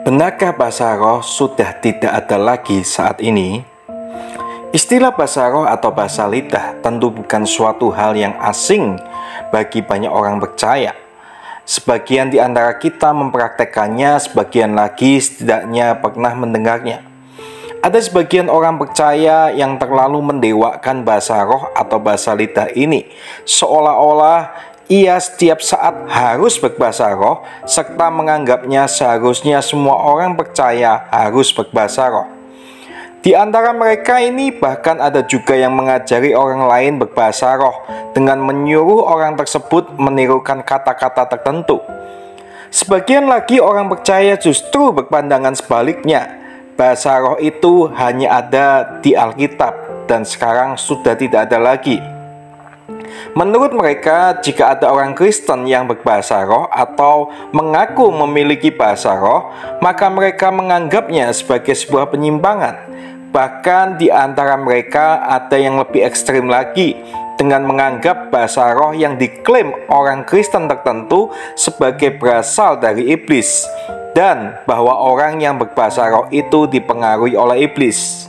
Benarkah bahasa roh sudah tidak ada lagi saat ini? Istilah bahasa roh atau bahasa lidah tentu bukan suatu hal yang asing bagi banyak orang percaya. Sebagian di antara kita mempraktekannya, sebagian lagi setidaknya pernah mendengarnya. Ada sebagian orang percaya yang terlalu mendewakan bahasa roh atau bahasa lidah ini, seolah-olah ia setiap saat harus berbahasa roh, serta menganggapnya seharusnya semua orang percaya harus berbahasa roh. Di antara mereka ini bahkan ada juga yang mengajari orang lain berbahasa roh dengan menyuruh orang tersebut menirukan kata-kata tertentu. Sebagian lagi orang percaya justru berpandangan sebaliknya. Bahasa roh itu hanya ada di Alkitab dan sekarang sudah tidak ada lagi. Menurut mereka, jika ada orang Kristen yang berbahasa roh atau mengaku memiliki bahasa roh, maka mereka menganggapnya sebagai sebuah penyimpangan. Bahkan di antara mereka ada yang lebih ekstrim lagi, dengan menganggap bahasa roh yang diklaim orang Kristen tertentu sebagai berasal dari iblis, dan bahwa orang yang berbahasa roh itu dipengaruhi oleh iblis.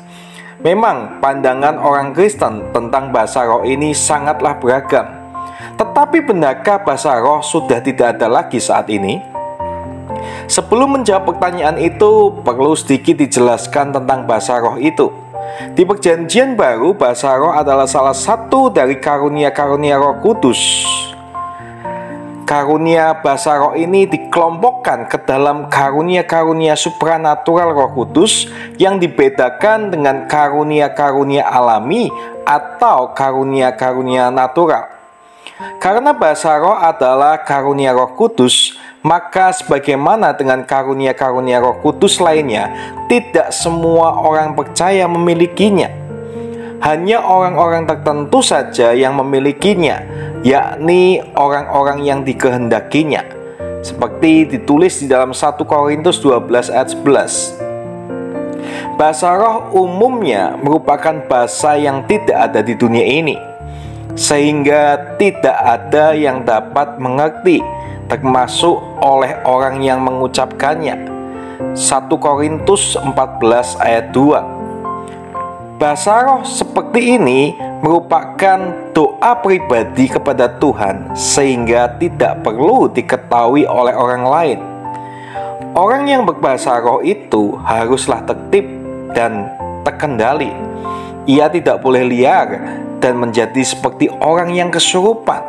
Memang pandangan orang Kristen tentang bahasa roh ini sangatlah beragam. Tetapi benarkah bahasa roh sudah tidak ada lagi saat ini? Sebelum menjawab pertanyaan itu, perlu sedikit dijelaskan tentang bahasa roh itu. Di Perjanjian Baru, bahasa roh adalah salah satu dari karunia-karunia Roh Kudus. Karunia bahasa roh ini dikelompokkan ke dalam karunia-karunia supranatural Roh Kudus yang dibedakan dengan karunia-karunia alami atau karunia-karunia natural. Karena bahasa roh adalah karunia Roh Kudus, maka sebagaimana dengan karunia-karunia Roh Kudus lainnya, tidak semua orang percaya memilikinya. Hanya orang-orang tertentu saja yang memilikinya, yakni orang-orang yang dikehendakinya, seperti ditulis di dalam 1 Korintus 12 ayat 11. Bahasa roh umumnya merupakan bahasa yang tidak ada di dunia ini, sehingga tidak ada yang dapat mengerti, termasuk oleh orang yang mengucapkannya. 1 Korintus 14 ayat 2. Bahasa roh seperti ini merupakan doa pribadi kepada Tuhan, sehingga tidak perlu diketahui oleh orang lain. Orang yang berbahasa roh itu haruslah tertib dan terkendali. Ia tidak boleh liar dan menjadi seperti orang yang kesurupan.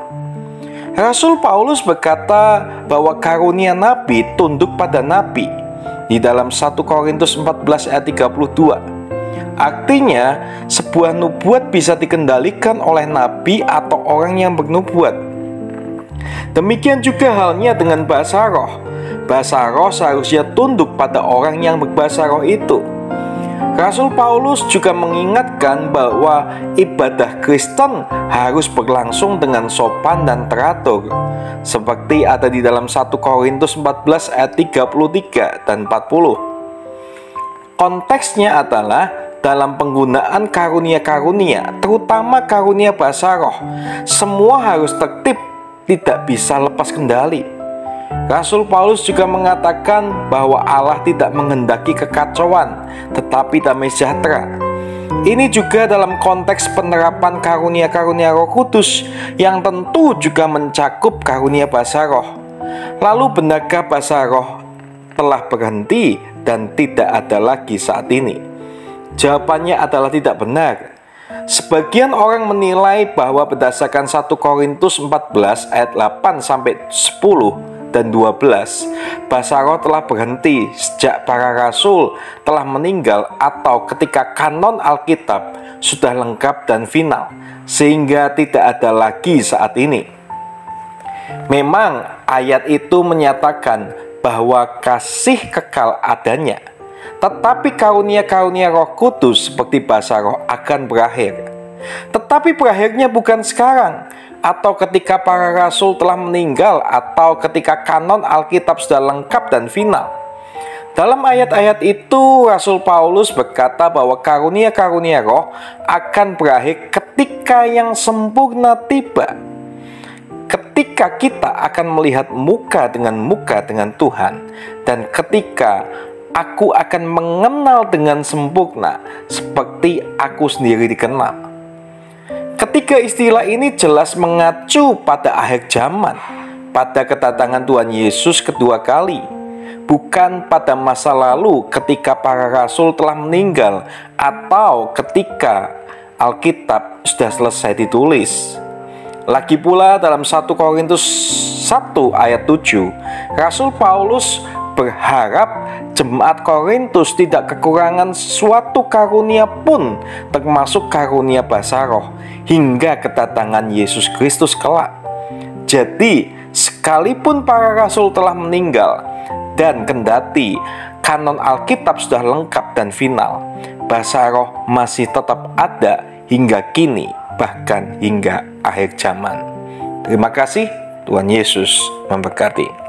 Rasul Paulus berkata bahwa karunia nabi tunduk pada nabi di dalam 1 Korintus 14 ayat 32. Artinya, sebuah nubuat bisa dikendalikan oleh nabi atau orang yang bernubuat. Demikian juga halnya dengan bahasa roh. Bahasa roh seharusnya tunduk pada orang yang berbahasa roh itu. Rasul Paulus juga mengingatkan bahwa ibadah Kristen harus berlangsung dengan sopan dan teratur, seperti ada di dalam 1 Korintus 14 ayat 33 dan 40. Konteksnya adalah dalam penggunaan karunia-karunia, terutama karunia bahasa roh, semua harus tertib, tidak bisa lepas kendali. Rasul Paulus juga mengatakan bahwa Allah tidak menghendaki kekacauan, tetapi damai sejahtera. Ini juga dalam konteks penerapan karunia-karunia Roh Kudus yang tentu juga mencakup karunia bahasa roh. Lalu benarkah bahasa roh telah berhenti dan tidak ada lagi saat ini? Jawabannya adalah tidak benar. Sebagian orang menilai bahwa berdasarkan 1 Korintus 14 ayat 8 sampai 10 dan 12, bahasa roh telah berhenti sejak para rasul telah meninggal atau ketika kanon Alkitab sudah lengkap dan final, sehingga tidak ada lagi saat ini. Memang ayat itu menyatakan bahwa kasih kekal adanya, tetapi karunia-karunia Roh Kudus seperti bahasa roh akan berakhir. Tetapi berakhirnya bukan sekarang, atau ketika para rasul telah meninggal, atau ketika kanon Alkitab sudah lengkap dan final. Dalam ayat-ayat itu, Rasul Paulus berkata bahwa karunia-karunia roh akan berakhir ketika yang sempurna tiba. ketika kita akan melihat muka dengan Tuhan, dan ketika aku akan mengenal dengan sempurna seperti aku sendiri dikenal. Ketiga istilah ini jelas mengacu pada akhir zaman, pada kedatangan Tuhan Yesus kedua kali, bukan pada masa lalu ketika para rasul telah meninggal atau ketika Alkitab sudah selesai ditulis. Lagi pula dalam 1 Korintus 1 ayat 7, Rasul Paulus berharap jemaat Korintus tidak kekurangan suatu karunia pun, termasuk karunia bahasa roh, hingga kedatangan Yesus Kristus kelak. Jadi, sekalipun para rasul telah meninggal, dan kendati kanon Alkitab sudah lengkap dan final, bahasa roh masih tetap ada hingga kini, bahkan hingga akhir zaman. Terima kasih, Tuhan Yesus memberkati.